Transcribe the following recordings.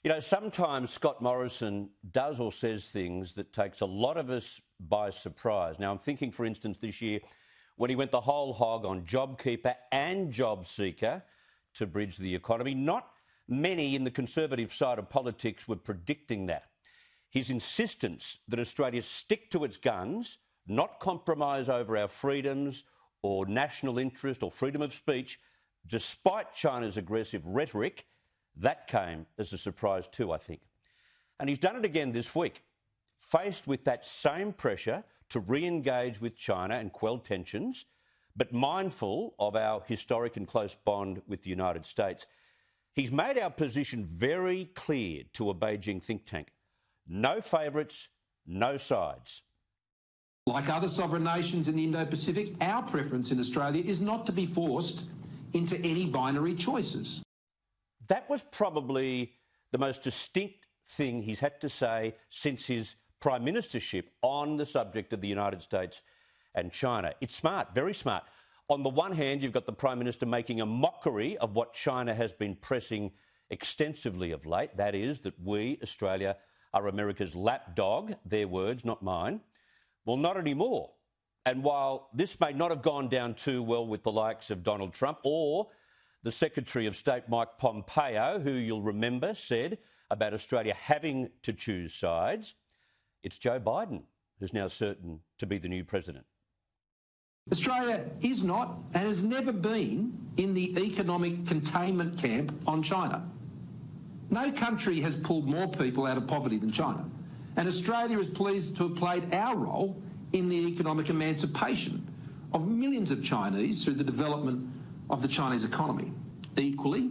You know, sometimes Scott Morrison does or says things that takes a lot of us by surprise. Now, I'm thinking, for instance, this year when he went the whole hog on JobKeeper and JobSeeker to bridge the economy. Not many in the conservative side of politics were predicting that. His insistence that Australia stick to its guns, not compromise over our freedoms or national interest or freedom of speech, despite China's aggressive rhetoric, that came as a surprise too, I think. And he's done it again this week, faced with that same pressure to re-engage with China and quell tensions, but mindful of our historic and close bond with the United States. He's made our position very clear to a Beijing think tank. No favourites, no sides. Like other sovereign nations in the Indo-Pacific, our preference in Australia is not to be forced into any binary choices. That was probably the most distinct thing he's had to say since his Prime Ministership on the subject of the United States and China. It's smart, very smart. On the one hand, you've got the Prime Minister making a mockery of what China has been pressing extensively of late. That is, that we, Australia, are America's lapdog. Their words, not mine. Well, not anymore. And while this may not have gone down too well with the likes of Donald Trump or the Secretary of State, Mike Pompeo, who you'll remember said about Australia having to choose sides, it's Joe Biden who's now certain to be the new president. Australia is not and has never been in the economic containment camp on China. No country has pulled more people out of poverty than China, and Australia is pleased to have played our role in the economic emancipation of millions of Chinese through the development of the Chinese economy. Equally,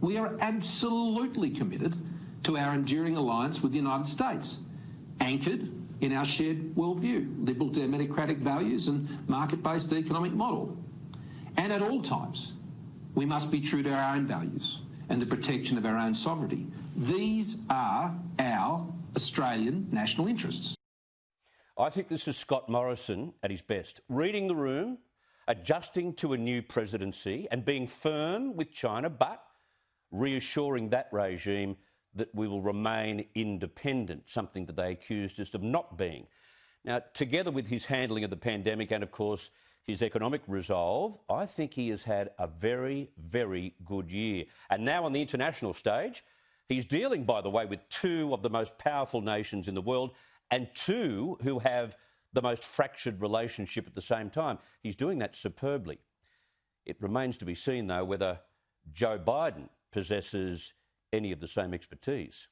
we are absolutely committed to our enduring alliance with the United States, anchored in our shared worldview, liberal democratic values and market-based economic model. And at all times, we must be true to our own values and the protection of our own sovereignty. These are our Australian national interests. I think this is Scott Morrison at his best, reading the room, adjusting to a new presidency and being firm with China, but reassuring that regime that we will remain independent, something that they accused us of not being. Now, together with his handling of the pandemic and, of course, his economic resolve, I think he has had a very, very good year. And now on the international stage, he's dealing, by the way, with two of the most powerful nations in the world and two who have the most fractured relationship at the same time. He's doing that superbly. It remains to be seen, though, whether Joe Biden possesses any of the same expertise.